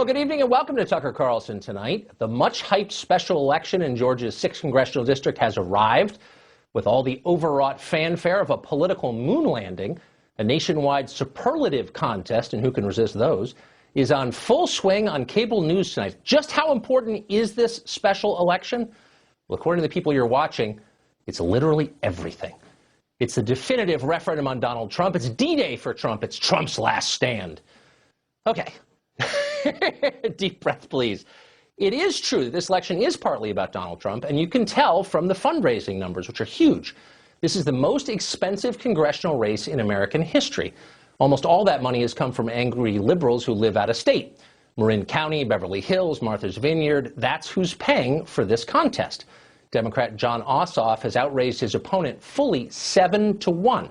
Well, good evening and welcome to Tucker Carlson Tonight. The much-hyped special election in Georgia's 6th congressional district has arrived. With all the overwrought fanfare of a political moon landing, a nationwide superlative contest, and who can resist those, is on full swing on cable news tonight. Just how important is this special election? Well, according to the people you're watching, it's literally everything. It's the definitive referendum on Donald Trump. It's D-Day for Trump. It's Trump's last stand. Okay. Deep breath, please. It is true that this election is partly about Donald Trump, and you can tell from the fundraising numbers, which are huge. This is the most expensive congressional race in American history. Almost all that money has come from angry liberals who live out of state. Marin County, Beverly Hills, Martha's Vineyard, that's who's paying for this contest. Democrat Jon Ossoff has outraised his opponent fully 7-1.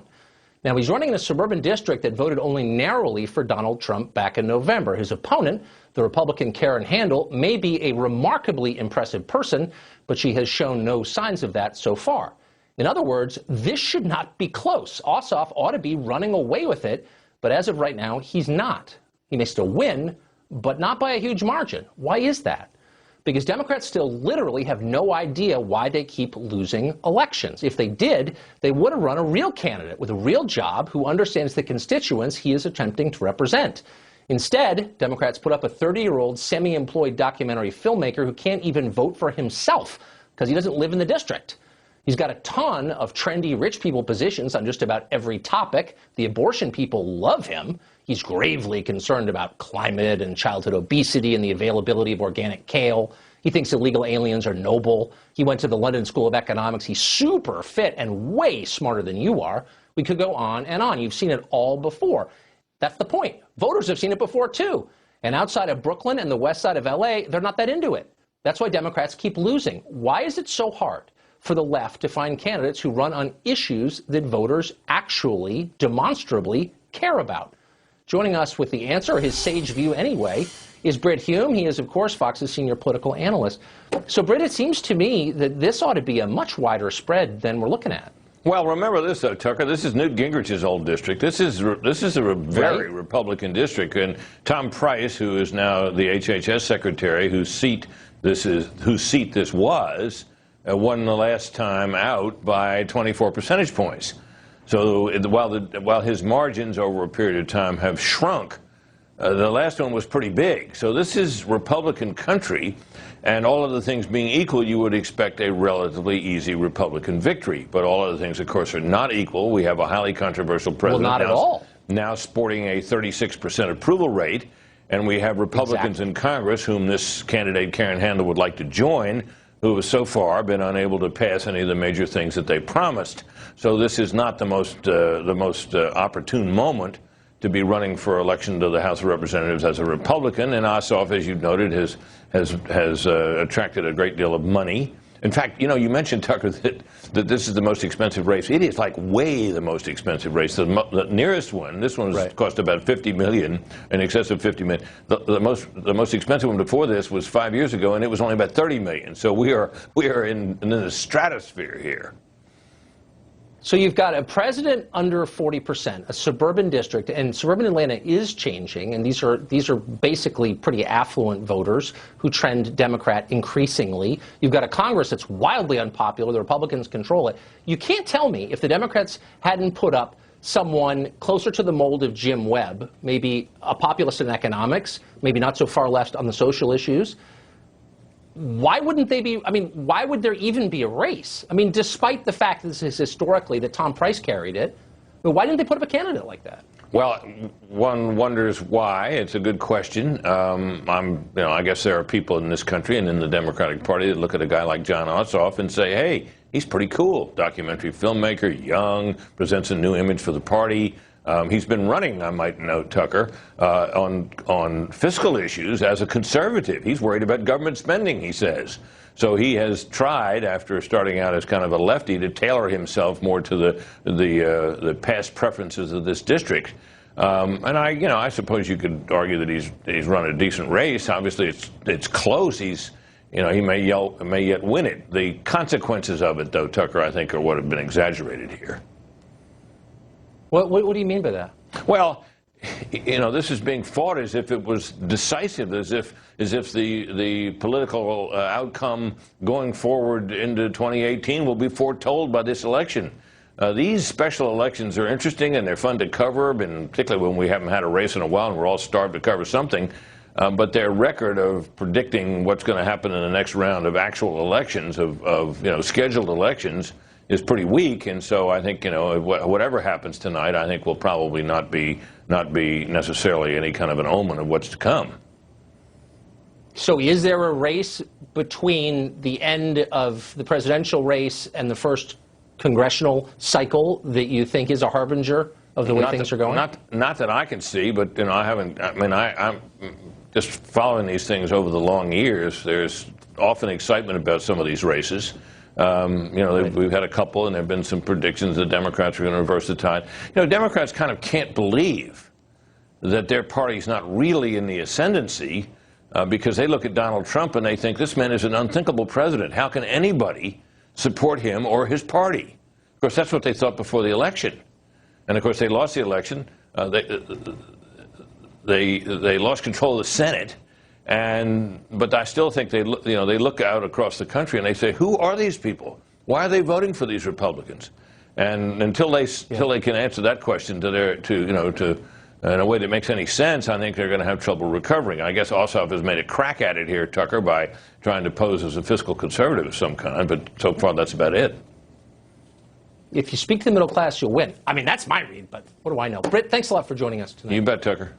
Now, he's running in a suburban district that voted only narrowly for Donald Trump back in November. His opponent, the Republican Karen Handel, may be a remarkably impressive person, but she has shown no signs of that so far. In other words, this should not be close. Ossoff ought to be running away with it, but as of right now, he's not. He may still win, but not by a huge margin. Why is that? Because Democrats still literally have no idea why they keep losing elections. If they did, they would have run a real candidate with a real job who understands the constituents he is attempting to represent. Instead, Democrats put up a 30-year-old semi-employed documentary filmmaker who can't even vote for himself because he doesn't live in the district. He's got a ton of trendy rich people positions on just about every topic. The abortion people love him. He's gravely concerned about climate and childhood obesity and the availability of organic kale. He thinks illegal aliens are noble. He went to the London School of Economics. He's super fit and way smarter than you are. We could go on and on. You've seen it all before. That's the point. Voters have seen it before, too. And outside of Brooklyn and the west side of L.A., they're not that into it. That's why Democrats keep losing. Why is it so hard for the left to find candidates who run on issues that voters actually, demonstrably care about? Joining us with the answer, his sage view anyway, is Brit Hume. He is, of course, Fox's senior political analyst. So, Brit, it seems to me that this ought to be a much wider spread than we're looking at. Well, remember this, though, Tucker. This is Newt Gingrich's old district. This is a very Republican district. And Tom Price, who is now the HHS secretary, whose seat this was, won the last time out by 24 percentage points. So while his margins over a period of time have shrunk, the last one was pretty big. So this is Republican country, and all of the things being equal, you would expect a relatively easy Republican victory. But all of the things, of course, are not equal. We have a highly controversial president now sporting a 36% approval rate, and we have Republicans in Congress, whom this candidate, Karen Handel, would like to join, who have so far been unable to pass any of the major things that they promised. So this is not the most opportune moment to be running for election to the House of Representatives as a Republican. And Ossoff, as you noted, has attracted a great deal of money. In fact, you know, you mentioned, Tucker, that this is the most expensive race. It is like way the most expensive race. The nearest one, this one cost about $50 million, in excess of $50 million. The most expensive one before this was 5 years ago, and it was only about $30 million. So we are in the stratosphere here. So you've got a president under 40%, a suburban district, and suburban Atlanta is changing, and these are basically pretty affluent voters who trend Democrat increasingly. You've got a Congress that's wildly unpopular. The Republicans control it. You can't tell me if the Democrats hadn't put up someone closer to the mold of Jim Webb, maybe a populist in economics, maybe not so far left on the social issues. Why wouldn't they be? I mean, why would there even be a race? I mean, despite the fact that this is historically that Tom Price carried it, why didn't they put up a candidate like that? Well, one wonders why. It's a good question. I guess there are people in this country and in the Democratic Party that look at a guy like Jon Ossoff and say, hey, he's pretty cool. Documentary filmmaker, young, presents a new image for the party. He's been running, I might note, Tucker, on fiscal issues as a conservative. He's worried about government spending, he says. So he has tried, after starting out as kind of a lefty, to tailor himself more to the past preferences of this district. And I suppose you could argue that he's run a decent race. Obviously, it's close. He may yet win it. The consequences of it, though, Tucker, I think, are what have been exaggerated here. What do you mean by that? Well, this is being fought as if it was decisive, as if the political outcome going forward into 2018 will be foretold by this election. These special elections are interesting and they're fun to cover, and particularly when we haven't had a race in a while and we're all starved to cover something. But their record of predicting what's going to happen in the next round of actual elections, of scheduled elections, is pretty weak. And so I think whatever happens tonight, I think will probably not be necessarily any kind of an omen of what's to come. So is there a race between the end of the presidential race and the first congressional cycle that you think is a harbinger of the way things are going? Not that I can see, but I'm just following these things over the long years. There's often excitement about some of these races. We've had a couple, and there have been some predictions the Democrats are going to reverse the tide. Democrats kind of can't believe that their party's not really in the ascendancy because they look at Donald Trump and they think this man is an unthinkable president. How can anybody support him or his party? Of course, that's what they thought before the election. And of course, they lost the election. They lost control of the Senate. But I still think they look out across the country and they say, who are these people? Why are they voting for these Republicans? And until they can answer that question in a way that makes any sense, I think they're going to have trouble recovering. I guess Ossoff has made a crack at it here, Tucker, by trying to pose as a fiscal conservative of some kind. But so far, that's about it. If you speak to the middle class, you'll win. I mean, that's my read, but what do I know? Britt, thanks a lot for joining us tonight. You bet, Tucker.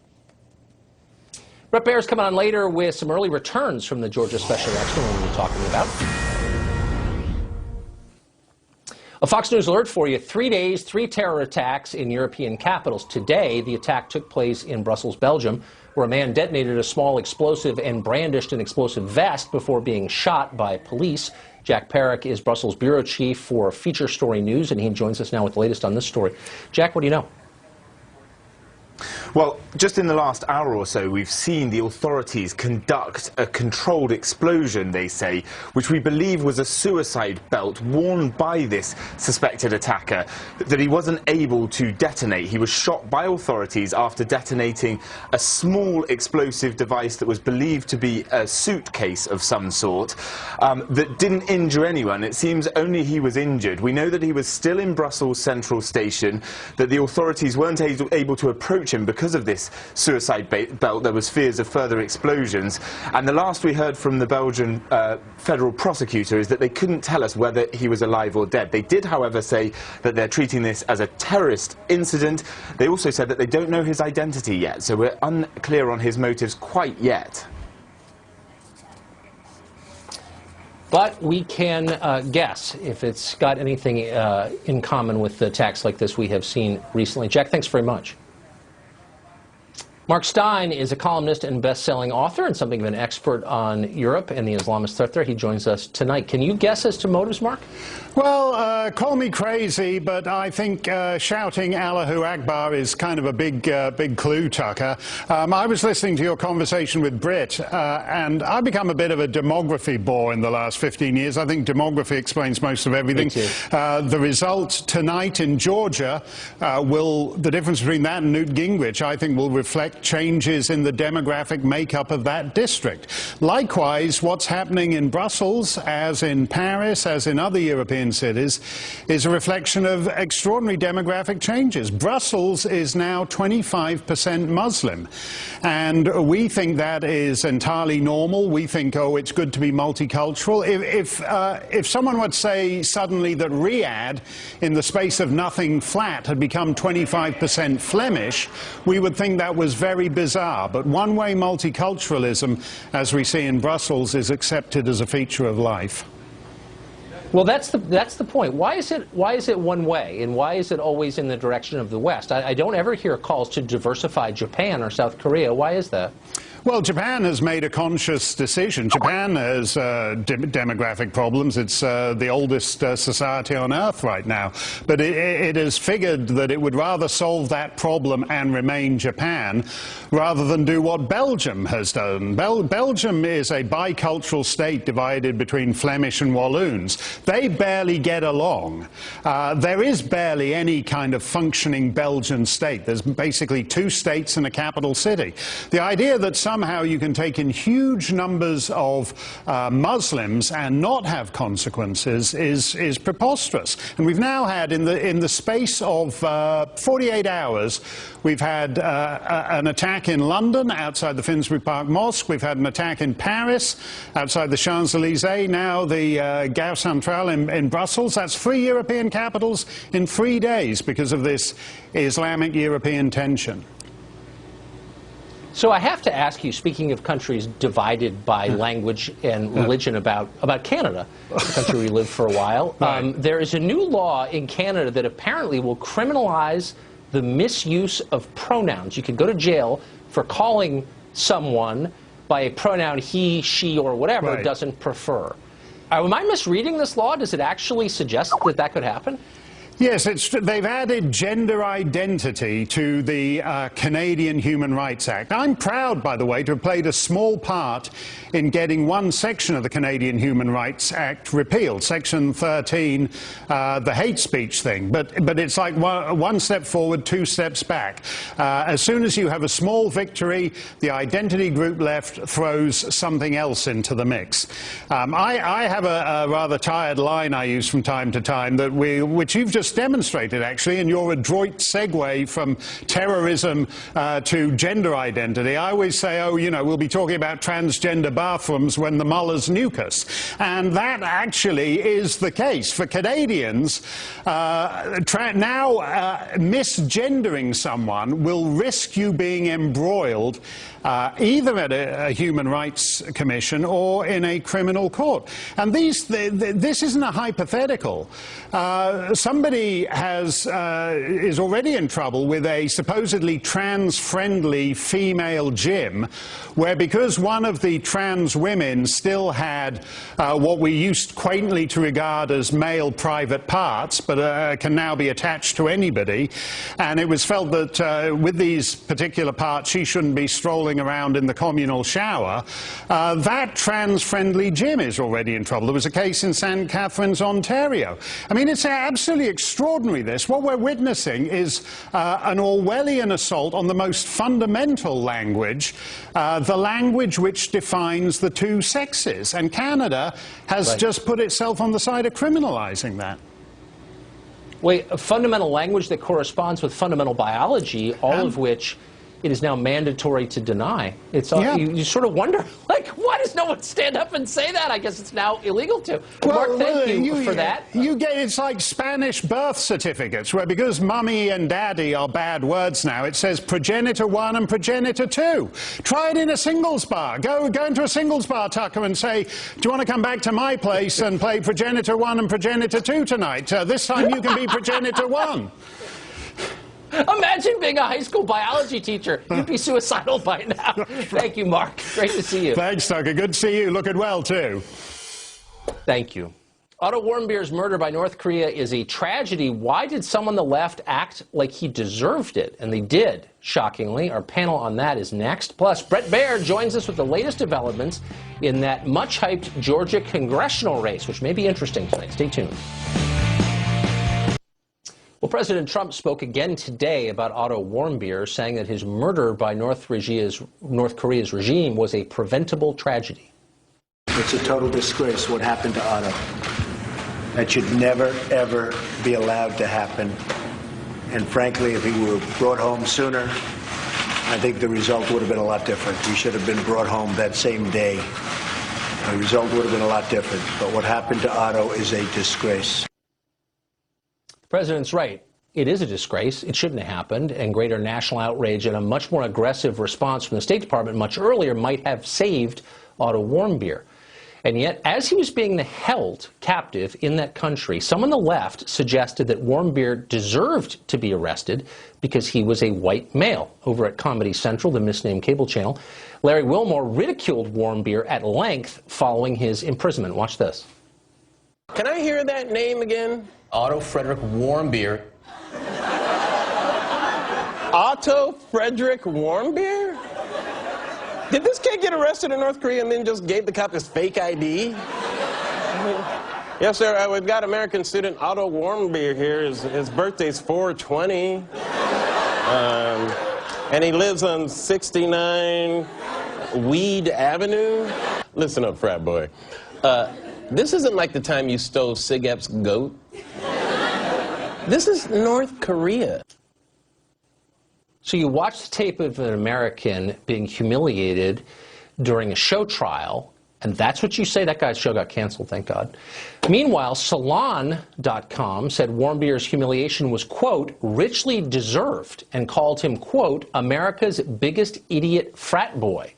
Brett Baer's coming on later with some early returns from the Georgia special election we'll be talking about. A Fox News alert for you. 3 days, 3 terror attacks in European capitals. Today, the attack took place in Brussels, Belgium, where a man detonated a small explosive and brandished an explosive vest before being shot by police. Jack Perrick is Brussels bureau chief for Feature Story News, and he joins us now with the latest on this story. Jack, what do you know? Well, just in the last hour or so, we've seen the authorities conduct a controlled explosion, they say, which we believe was a suicide belt worn by this suspected attacker, that he wasn't able to detonate. He was shot by authorities after detonating a small explosive device that was believed to be a suitcase of some sort, that didn't injure anyone. It seems only he was injured. We know that he was still in Brussels Central Station, that the authorities weren't able to approach him because of this suicide belt. There was fears of further explosions, and the last we heard from the Belgian federal prosecutor is that they couldn't tell us whether he was alive or dead. They did, however, say that they're treating this as a terrorist incident. They also said that they don't know his identity yet, so we're unclear on his motives quite yet. But we can guess if it's got anything in common with the attacks like this we have seen recently. Jack, thanks very much. Mark Stein is a columnist and best-selling author and something of an expert on Europe and the Islamist threat there. He joins us tonight. Can you guess as to motives, Mark? Well, call me crazy, but I think shouting Allahu Akbar is kind of a big clue, Tucker. I was listening to your conversation with Britt, and I've become a bit of a demography bore in the last 15 years. I think demography explains most of everything. The result tonight in Georgia the difference between that and Newt Gingrich, I think, will reflect changes in the demographic makeup of that district. Likewise, what's happening in Brussels, as in Paris, as in other European cities, is a reflection of extraordinary demographic changes. Brussels is now 25% Muslim, and we think that is entirely normal. We think, oh, it's good to be multicultural. If someone would say suddenly that Riyadh, in the space of nothing flat, had become 25% Flemish, we would think that was very bizarre. But one-way multiculturalism, as we see in Brussels, is accepted as a feature of life. Well, that's the point. Why is it one way, and why is it always in the direction of the West? I don't ever hear calls to diversify Japan or South Korea. Why is that? Well, Japan has made a conscious decision. Japan has demographic problems. It's the oldest society on earth right now. But it has figured that it would rather solve that problem and remain Japan rather than do what Belgium has done. Belgium is a bicultural state divided between Flemish and Walloons. they barely get along. There is barely any kind of functioning Belgian state. There's basically 2 states and a capital city. The idea that somehow you can take in huge numbers of Muslims and not have consequences is preposterous. And we've now had, in the space of 48 hours, we've had an attack in London outside the Finsbury Park Mosque. We've had an attack in Paris outside the Champs-Élysées. Now the Gare Centrale in Brussels. That's 3 European capitals in 3 days because of this Islamic European tension. So I have to ask you, speaking of countries divided by language and religion, about Canada, the country we lived for a while. There is a new law in Canada that apparently will criminalize the misuse of pronouns. You can go to jail for calling someone by a pronoun he, she, or whatever doesn't prefer. Am I misreading this law? Does it actually suggest that that could happen? Yes, they've added gender identity to the Canadian Human Rights Act. I'm proud, by the way, to have played a small part in getting one section of the Canadian Human Rights Act repealed, Section 13, the hate speech thing. But it's like one step forward, 2 steps back. As soon as you have a small victory, the identity group left throws something else into the mix. I have a rather tired line I use from time to time, which you've just demonstrated, actually, in your adroit segue from terrorism to gender identity. I always say, oh, you know, we'll be talking about transgender bathrooms when the mullahs nuke us. And that actually is the case. For Canadians, now misgendering someone will risk you being embroiled either at a human rights commission or in a criminal court. And this isn't a hypothetical. Somebody is already in trouble with a supposedly trans-friendly female gym, where because one of the trans women still had what we used quaintly to regard as male private parts, but can now be attached to anybody, and it was felt that with these particular parts she shouldn't be strolling around in the communal shower, that trans-friendly gym is already in trouble. There was a case in St. Catharines, Ontario. I mean, it's absolutely extraordinary, this. What we're witnessing is an Orwellian assault on the most fundamental language, the language which defines the 2 sexes. And Canada has just put itself on the side of criminalizing that. Wait, a fundamental language that corresponds with fundamental biology, all of which it is now mandatory to deny. It's you sort of wonder, like, why does no one stand up and say that? I guess it's now illegal to. Well, Mark, thank you for that. It's like Spanish birth certificates, where because mummy and daddy are bad words now, it says progenitor 1 and progenitor 2. Try it in a singles bar. Go into a singles bar, Tucker, and say, do you want to come back to my place and play progenitor 1 and progenitor 2 tonight? This time you can be progenitor 1. Imagine being a high school biology teacher. You'd be suicidal by now. Thank you, Mark. Great to see you. Thanks, Tucker. Good to see you. Looking well, too. Thank you. Otto Warmbier's murder by North Korea is a tragedy. Why did someone on the left act like he deserved it? And they did, shockingly. Our panel on that is next. Plus, Brett Baird joins us with the latest developments in that much-hyped Georgia congressional race, which may be interesting tonight. Stay tuned. Well, President Trump spoke again today about Otto Warmbier, saying that his murder by North Korea's regime was a preventable tragedy. It's a total disgrace what happened to Otto. That should never, ever be allowed to happen. And frankly, if he were brought home sooner, I think the result would have been a lot different. He should have been brought home that same day. The result would have been a lot different. But what happened to Otto is a disgrace. The president's right. It is a disgrace. It shouldn't have happened. And greater national outrage and a much more aggressive response from the State Department much earlier might have saved Otto Warmbier. And yet, as he was being held captive in that country, some on the left suggested that Warmbier deserved to be arrested because he was a white male. Over at Comedy Central, the misnamed cable channel, Larry Wilmore ridiculed Warmbier at length following his imprisonment. Watch this. Can I hear that name again? Otto Frederick Warmbier. Otto Frederick Warmbier? Did this kid get arrested in North Korea and then just gave the cop his fake ID? Yes, sir. We've got American student Otto Warmbier here. His birthday's 4/20. And he lives on 69 Weed Avenue. Listen up, frat boy. This isn't like the time you stole Sig Epps' goat. This is North Korea. So you watch the tape of an American being humiliated during a show trial, and that's what you say? That guy's show got canceled, thank God. Meanwhile, Salon.com said Warmbier's humiliation was, quote, richly deserved, and called him, quote, America's biggest idiot frat boy.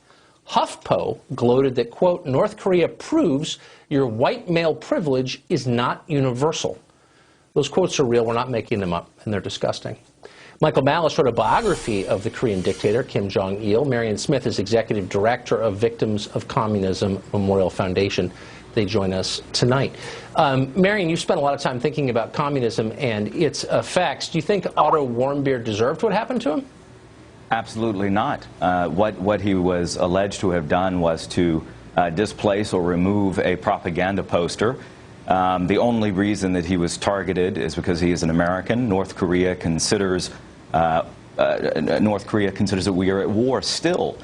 HuffPo gloated that, quote, North Korea proves your white male privilege is not universal. Those quotes are real. We're not making them up, and they're disgusting. Michael Malice wrote a biography of the Korean dictator, Kim Jong-il. Marion Smith is executive director of Victims of Communism Memorial Foundation. They join us tonight. Marion, you spent a lot of time thinking about communism and its effects. Do you think Otto Warmbier deserved what happened to him? Absolutely not. What he was alleged to have done was to displace or remove a propaganda poster. The only reason that he was targeted is because he is an American. North Korea considers that we are at war still.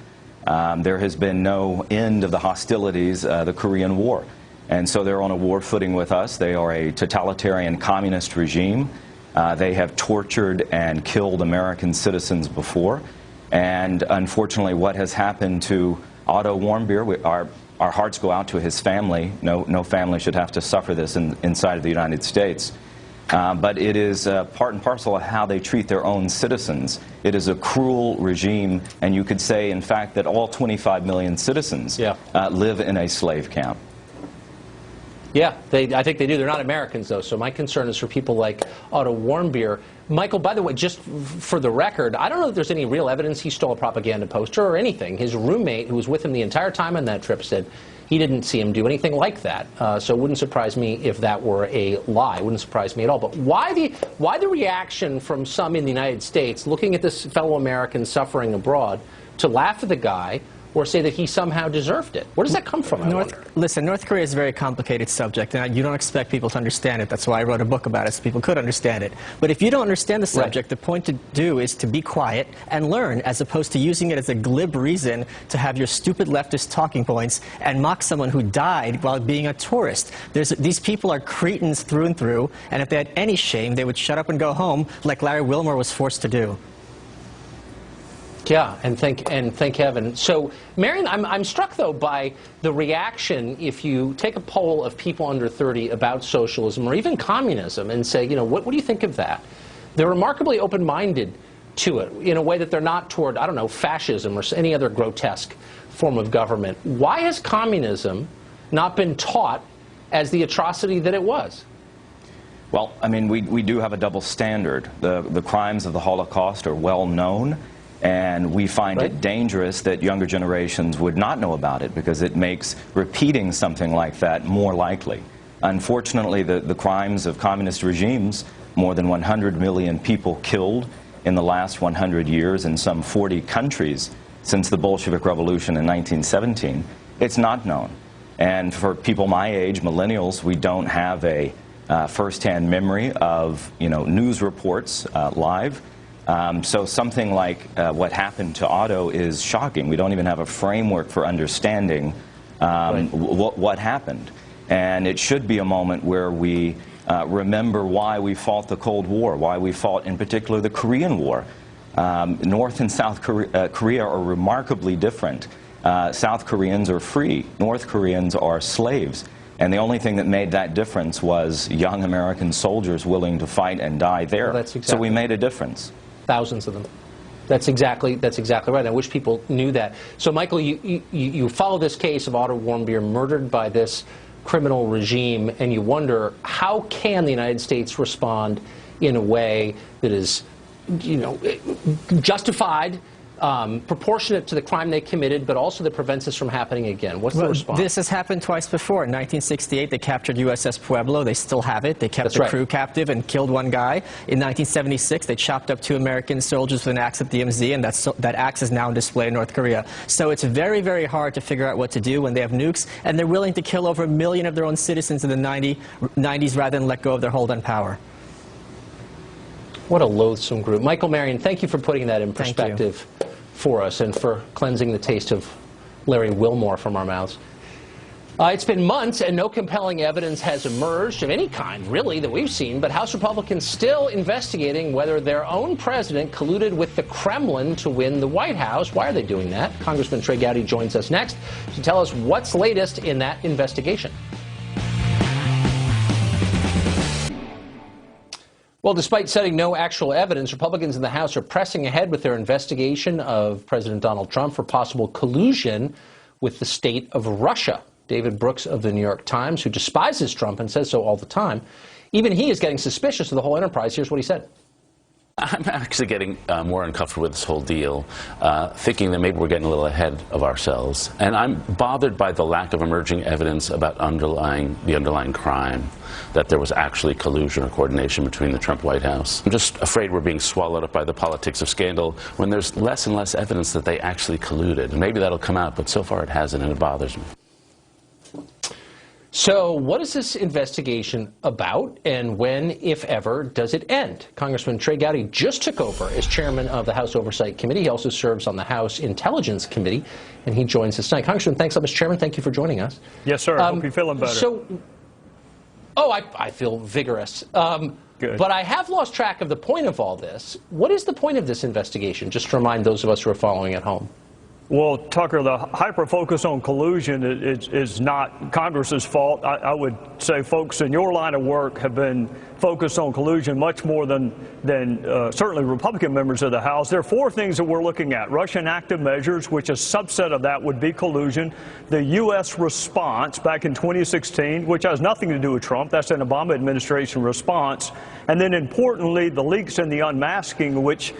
There has been no end of the hostilities, the Korean War. And so they're on a war footing with us. They are a totalitarian communist regime. They have tortured and killed American citizens before. And unfortunately, what has happened to Otto Warmbier, our hearts go out to his family. No family should have to suffer this inside of the United States. But it is part and parcel of how they treat their own citizens. It is a cruel regime, and you could say, in fact, that all 25 million citizens live in a slave camp. Yeah, I think they do. They're not Americans, though, so my concern is for people like Otto Warmbier. Michael, by the way, just for the record, I don't know if there's any real evidence he stole a propaganda poster or anything. His roommate, who was with him the entire time on that trip, said he didn't see him do anything like that. So it wouldn't surprise me if that were a lie. It wouldn't surprise me at all. But why the reaction from some in the United States, looking at this fellow American suffering abroad, to laugh at the guy or say that he somehow deserved it? Where does that come from, Listen, North Korea is a very complicated subject, and you don't expect people to understand it. That's why I wrote a book about it, so people could understand it. But if you don't understand the subject, the point to do is to be quiet and learn, as opposed to using it as a glib reason to have your stupid leftist talking points and mock someone who died while being a tourist. These people are cretins through and through, and if they had any shame, they would shut up and go home like Larry Wilmore was forced to do. Yeah, and thank heaven. So, Marion, I'm struck, though, by the reaction if you take a poll of people under 30 about socialism or even communism and say, you know, what do you think of that? They're remarkably open-minded to it in a way that they're not toward, I don't know, fascism or any other grotesque form of government. Why has communism not been taught as the atrocity that it was? Well, I mean, we do have a double standard. The crimes of the Holocaust are well known. And we find it dangerous that younger generations would not know about it because it makes repeating something like that more likely. Unfortunately, the crimes of communist regimes, more than 100 million people killed in the last 100 years in some 40 countries since the Bolshevik Revolution in 1917, it's not known. And for people my age, millennials, we don't have a first-hand memory of, news reports live. So something like what happened to Otto is shocking. We don't even have a framework for understanding what happened. And it should be a moment where we remember why we fought the Cold War, why we fought, in particular, the Korean War. North and South Korea are remarkably different. South Koreans are free. North Koreans are slaves. And the only thing that made that difference was young American soldiers willing to fight and die there. Well, so we made a difference. Thousands of them. That's exactly right. I wish people knew that. So, Michael, you follow this case of Otto Warmbier murdered by this criminal regime, and you wonder, how can the United States respond in a way that is, justified proportionate to the crime they committed, but also that prevents this from happening again? What's the response? This has happened twice before. In 1968, they captured USS Pueblo. They still have it. They kept the crew captive and killed one guy. In 1976, they chopped up 2 American soldiers with an axe at DMZ, and that axe is now on display in North Korea. So it's very, very hard to figure out what to do when they have nukes, and they're willing to kill over 1 million of their own citizens in the 90s rather than let go of their hold on power. What a loathsome group. Michael Marion, thank you for putting that in perspective for us and for cleansing the taste of Larry Wilmore from our mouths. It's been months and no compelling evidence has emerged of any kind, really, that we've seen, but House Republicans still investigating whether their own president colluded with the Kremlin to win the White House. Why are they doing that? Congressman Trey Gowdy joins us next to tell us what's latest in that investigation. Well, despite citing no actual evidence, Republicans in the House are pressing ahead with their investigation of President Donald Trump for possible collusion with the state of Russia. David Brooks of the New York Times, who despises Trump and says so all the time, even he is getting suspicious of the whole enterprise. Here's what he said. I'm actually getting more uncomfortable with this whole deal, thinking that maybe we're getting a little ahead of ourselves. And I'm bothered by the lack of emerging evidence about the underlying crime, that there was actually collusion or coordination between the Trump White House. I'm just afraid we're being swallowed up by the politics of scandal when there's less and less evidence that they actually colluded. And maybe that'll come out, but so far it hasn't, and it bothers me. So what is this investigation about, and when, if ever, does it end? Congressman Trey Gowdy just took over as chairman of the House Oversight Committee. He also serves on the House Intelligence Committee, and he joins us tonight. Congressman, thanks, Mr. Chairman. Thank you for joining us. Yes, sir. Hope you're feeling better. I feel vigorous. Good. But I have lost track of the point of all this. What is the point of this investigation, just to remind those of us who are following at home? Well, Tucker, the hyper-focus on collusion is not Congress's fault. I would say folks in your line of work have been focused on collusion much more than certainly Republican members of the House. There are 4 things that we're looking at. Russian active measures, which a subset of that would be collusion. The U.S. response back in 2016, which has nothing to do with Trump. That's an Obama administration response. And then importantly, the leaks and the unmasking, which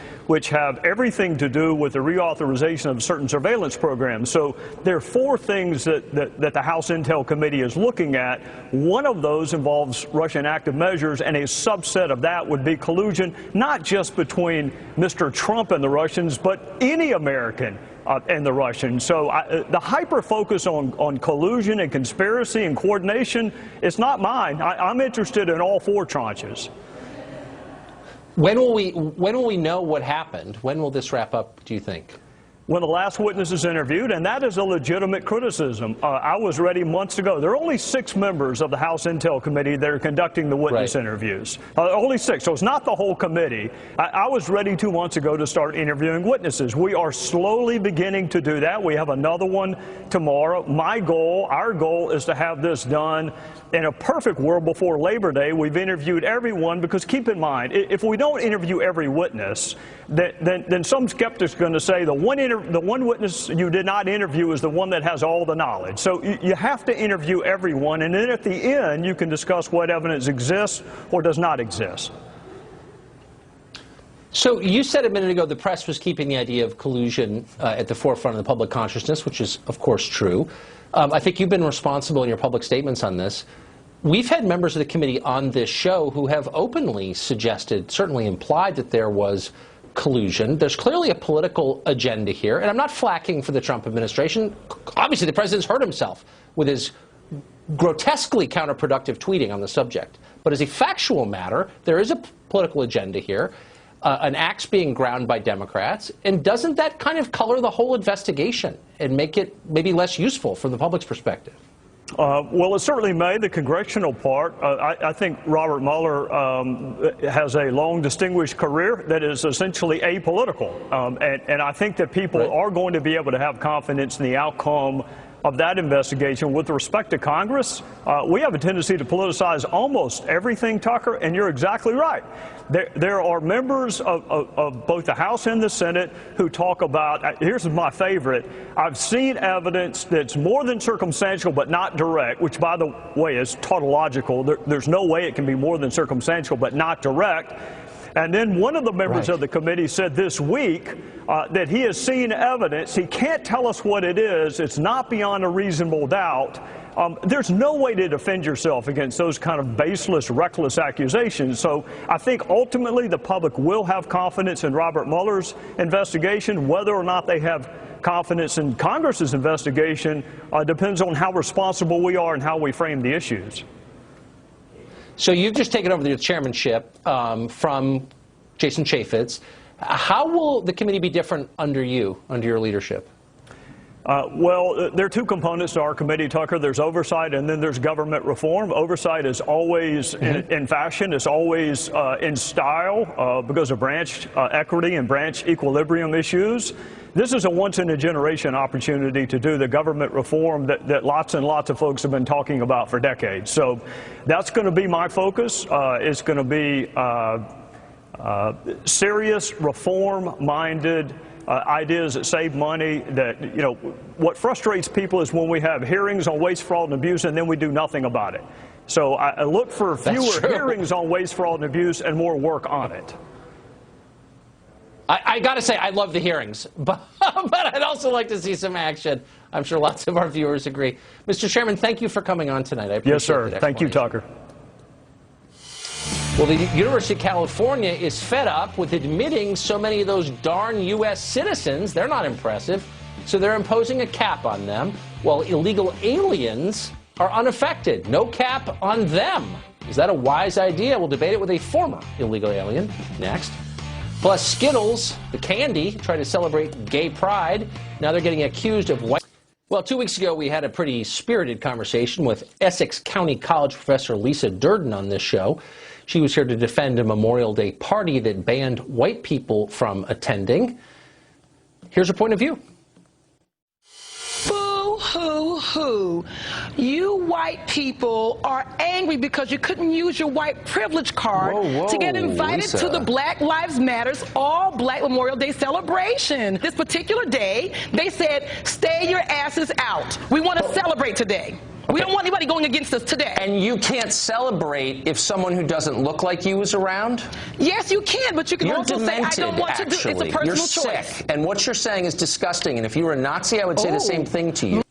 have everything to do with the reauthorization of certain surveillance programs. So there are 4 things that the House Intel Committee is looking at. One of those involves Russian active measures, and a subset of that would be collusion, not just between Mr. Trump and the Russians, but any American and the Russians. So the hyper-focus on collusion and conspiracy and coordination is not mine. I'm interested in all 4 tranches. When will we know what happened? When will this wrap up, do you think? When the last witness is interviewed, and that is a legitimate criticism. I was ready months ago. There are only 6 members of the House Intel Committee that are conducting the witness interviews. Only 6, so it's not the whole committee. I was ready 2 months ago to start interviewing witnesses. We are slowly beginning to do that. We have another one tomorrow. Our goal is to have this done in a perfect world before Labor Day. We've interviewed everyone, because keep in mind, if we don't interview every witness, then some skeptics are going to say the one witness you did not interview is the one that has all the knowledge. So you have to interview everyone, and then at the end you can discuss what evidence exists or does not exist. So you said a minute ago the press was keeping the idea of collusion at the forefront of the public consciousness, which is, of course, true. I think you've been responsible in your public statements on this. We've had members of the committee on this show who have openly suggested, certainly implied, that there was collusion. There's clearly a political agenda here, and I'm not flacking for the Trump administration. Obviously, the president's hurt himself with his grotesquely counterproductive tweeting on the subject. But as a factual matter, there is a political agenda here, an axe being ground by Democrats, and doesn't that kind of color the whole investigation and make it maybe less useful from the public's perspective? Well, it certainly may, the congressional part. I think Robert Mueller has a long, distinguished career that is essentially apolitical. And I think that people are going to be able to have confidence in the outcome of that investigation. With respect to Congress, we have a tendency to politicize almost everything, Tucker, and you're exactly right. There are members of both the House and the Senate who talk about, here's my favorite, I've seen evidence that's more than circumstantial but not direct, which, by the way, is tautological. There's no way it can be more than circumstantial but not direct. And then one of the members of the committee said this week that he has seen evidence. He can't tell us what it is. It's not beyond a reasonable doubt. There's no way to defend yourself against those kind of baseless, reckless accusations. So I think ultimately the public will have confidence in Robert Mueller's investigation. Whether or not they have confidence in Congress's investigation depends on how responsible we are and how we frame the issues. So you've just taken over the chairmanship from Jason Chaffetz. How will the committee be different under you, under your leadership? Well, there are two components to our committee, Tucker. There's oversight and then there's government reform. Oversight is always in fashion. It's always in style because of branch equity and branch equilibrium issues. This is a once-in-a-generation opportunity to do the government reform that lots and lots of folks have been talking about for decades. So that's going to be my focus. It's going to be serious, reform-minded ideas that save money. That, you know, what frustrates people is when we have hearings on waste, fraud, and abuse, and then we do nothing about it. So I look for fewer hearings on waste, fraud, and abuse, and more work on it. I got to say, I love the hearings, but I'd also like to see some action. I'm sure lots of our viewers agree. Mr. Chairman, thank you for coming on tonight. I appreciate it. Yes, sir. Thank you, Tucker. Well, the University of California is fed up with admitting so many of those darn U.S. citizens. They're not impressive, so they're imposing a cap on them, while illegal aliens are unaffected. No cap on them. Is that a wise idea? We'll debate it with a former illegal alien next. Plus, Skittles, the candy, try to celebrate gay pride. Now they're getting accused of white. Well, 2 weeks ago, we had a pretty spirited conversation with Essex County College professor Lisa Durden on this show. She was here to defend a Memorial Day party that banned white people from attending. Here's her point of view. Boo-hoo-hoo. You white people are angry because you couldn't use your white privilege card to get invited to the Black Lives Matters all Black Memorial Day celebration. This particular day, they said, stay your asses out. We want to celebrate today. We don't want anybody going against us today. And you can't celebrate if someone who doesn't look like you is around? Yes, you can, but you can also say, I don't want to do it. It's a personal You're choice. sick. And what you're saying is disgusting. And if you were a Nazi, I would say the same thing to you.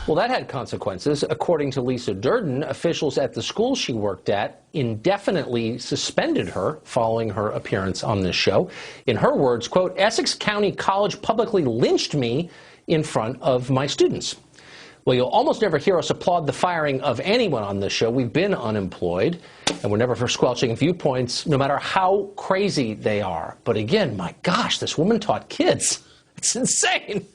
Well, that had consequences. According to Lisa Durden, officials at the school she worked at indefinitely suspended her following her appearance on this show. In her words, quote, Essex County College publicly lynched me in front of my students. Well, you'll almost never hear us applaud the firing of anyone on this show. We've been unemployed, and we're never for squelching viewpoints, no matter how crazy they are. But again, my gosh, this woman taught kids. It's insane.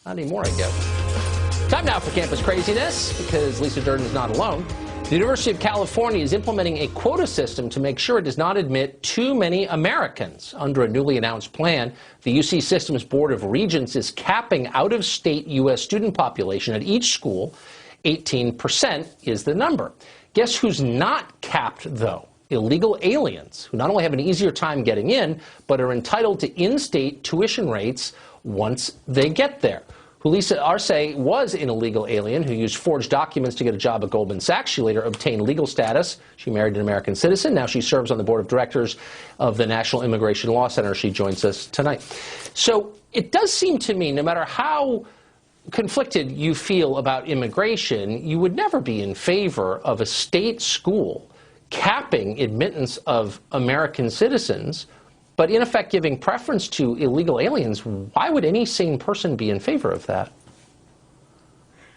Not anymore, I guess. Time now for campus craziness, because Lisa Durden is not alone. The University of California is implementing a quota system to make sure it does not admit too many Americans. Under a newly announced plan, the UC System's Board of Regents is capping out-of-state U.S. student population at each school. 18% is the number. Guess who's not capped, though? Illegal aliens, who not only have an easier time getting in, but are entitled to in-state tuition rates once they get there. Lisa Arce was an illegal alien who used forged documents to get a job at Goldman Sachs. She later obtained legal status. She married an American citizen. Now she serves on the board of directors of the National Immigration Law Center. She joins us tonight. So it does seem to me, no matter how conflicted you feel about immigration, you would never be in favor of a state school capping admittance of American citizens, but in effect giving preference to illegal aliens. Why would any sane person be in favor of that?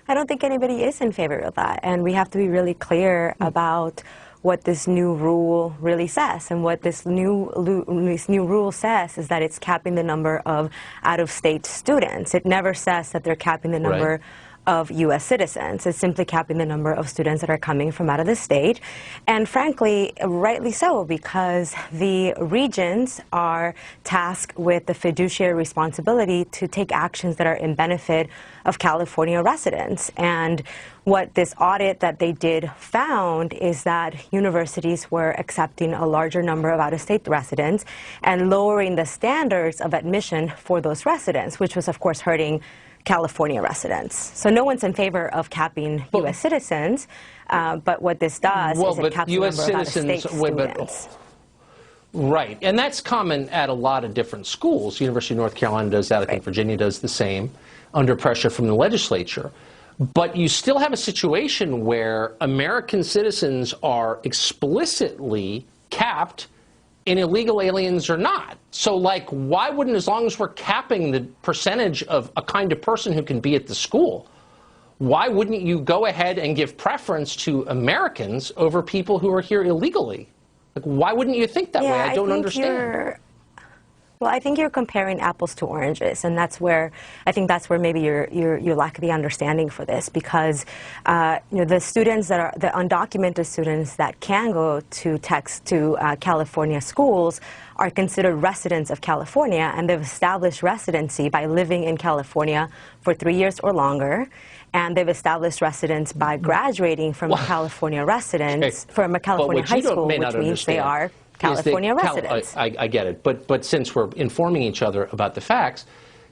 I don't think anybody is in favor of that, and we have to be really clear about what this new rule really says. And what this new rule says is that it's capping the number of out-of-state students. It never says that they're capping the number of U.S. citizens. It's simply capping the number of students that are coming from out of the state. And frankly, rightly so, because the regents are tasked with the fiduciary responsibility to take actions that are in benefit of California residents. And what this audit that they did found is that universities were accepting a larger number of out-of-state residents and lowering the standards of admission for those residents, which was, of course, hurting California residents. So no one's in favor of capping U.S. citizens, but what this does is it caps the number of out-of-state students. Right, and that's common at a lot of different schools. University of North Carolina does that. I think Virginia does the same, under pressure from the legislature. But you still have a situation where American citizens are explicitly capped and illegal aliens are not. So, like, why wouldn't, as long as we're capping the percentage of a kind of person who can be at the school, why wouldn't you go ahead and give preference to Americans over people who are here illegally? Like, why wouldn't you think that way? I don't understand. Well, I think you're comparing apples to oranges, and that's where I think that's where maybe you lack the understanding for this, because the students that are the undocumented students that can go to California schools are considered residents of California, and they've established residency by living in California for 3 years or longer. And they've established residence by graduating from a California residence, from a California high school, which means they are California residents. I get it. But since we're informing each other about the facts,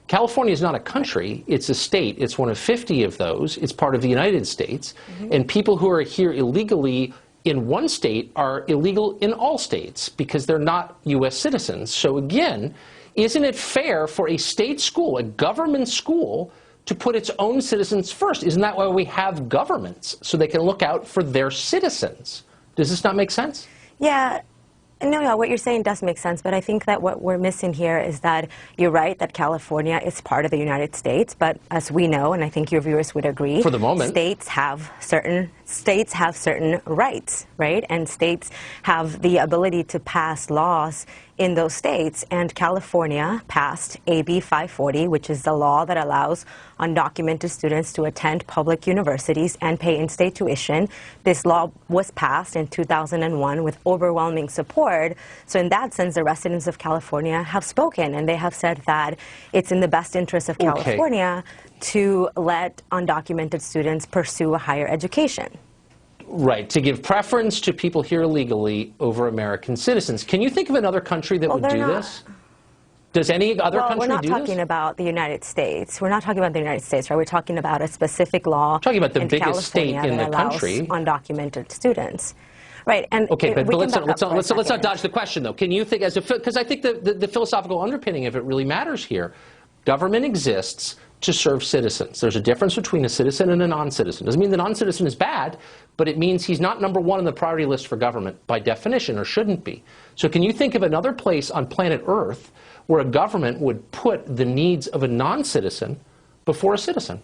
California is not a country. It's a state. It's one of 50 of those. It's part of the United States. And people who are here illegally in one state are illegal in all states because they're not U.S. citizens. So again, isn't it fair for a state school, a government school, to put its own citizens first? Isn't that why we have governments, so they can look out for their citizens? Does this not make sense? Yeah. No, what you're saying does make sense, but I think that what we're missing here is that you're right that California is part of the United States, but as we know, and I think your viewers would agree, for the moment, states have certain rights, right? And states have the ability to pass laws in those states, and California passed AB 540, which is the law that allows undocumented students to attend public universities and pay in-state tuition. This law was passed in 2001 with overwhelming support. So in that sense, the residents of California have spoken, and they have said that it's in the best interest of California to let undocumented students pursue a higher education. Right, to give preference to people here illegally over American citizens. Can you think of another country that would do this? Does any other country do this? We're not talking about the United States. We're not talking about the United States, right? We're talking about a specific law. We're talking about the biggest state in the country. Undocumented students. Right, and okay, but let's not dodge the question, though. Can you think, because I think the philosophical underpinning of it really matters here. Government exists to serve citizens. There's a difference between a citizen and a non-citizen. Doesn't mean the non-citizen is bad, but it means he's not number one on the priority list for government by definition, or shouldn't be. So can you think of another place on planet Earth where a government would put the needs of a non-citizen before a citizen?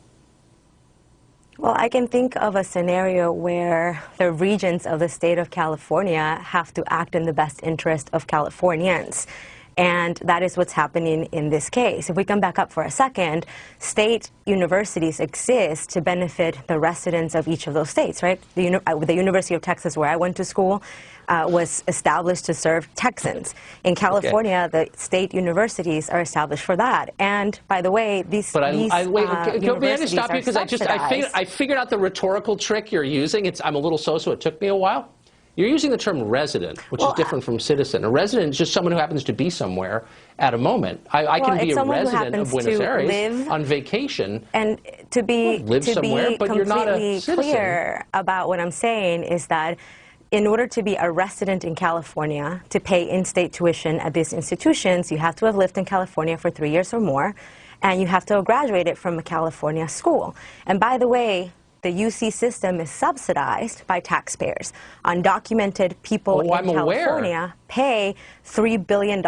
Well, I can think of a scenario where the regents of the state of California have to act in the best interest of Californians. And that is what's happening in this case. If we come back up for a second, state universities exist to benefit the residents of each of those states, right? The University of Texas, where I went to school, was established to serve Texans. In California, the state universities are established for that. And by the way, these may I just stop you, because I figured out the rhetorical trick you're using. I'm a little so it took me a while. You're using the term resident, which is different from citizen. A resident is just someone who happens to be somewhere at a moment. I can be a resident of Buenos Aires on vacation. And to be completely clear about what I'm saying is that in order to be a resident in California, to pay in-state tuition at these institutions, you have to have lived in California for 3 years or more, and you have to have graduated from a California school. And by the way, the UC system is subsidized by taxpayers. Undocumented people in California pay $3 billion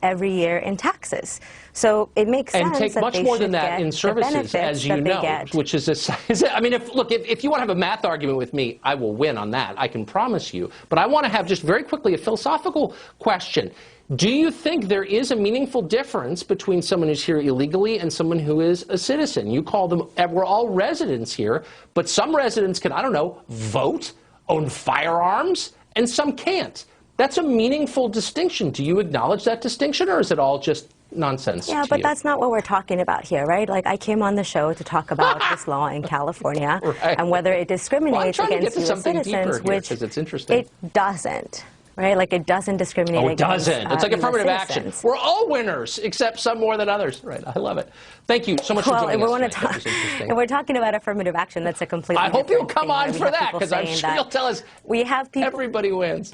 every year in taxes. So it makes sense and take that much they more should than that in services, as you know, which is I mean, if you want to have a math argument with me, I will win on that. I can promise you. But I want to have just very quickly a philosophical question. Do you think there is a meaningful difference between someone who's here illegally and someone who is a citizen? You call them, we're all residents here, but some residents can, I don't know, vote, own firearms, and some can't. That's a meaningful distinction. Do you acknowledge that distinction, or is it all just nonsense? Yeah, but that's not what we're talking about here, right? Like, I came on the show to talk about this law in California and whether it discriminates against U.S. citizens, which it's interesting. It doesn't. right? Like it doesn't discriminate Oh, it against doesn't. It's like US affirmative action. citizens. We're all winners, except some more than others. Right. I love it. Thank you so much for joining us. If we're talking about affirmative action, that's a completely I hope you'll come thing, on right? for that, because I'm sure you'll tell us we have people. Everybody wins.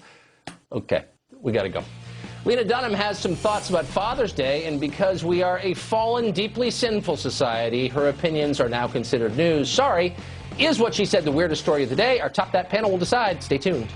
Okay, we got to go. Lena Dunham has some thoughts about Father's Day, and because we are a fallen, deeply sinful society, her opinions are now considered news. Sorry. Is what she said the weirdest story of the day? Our Top That panel will decide. Stay tuned.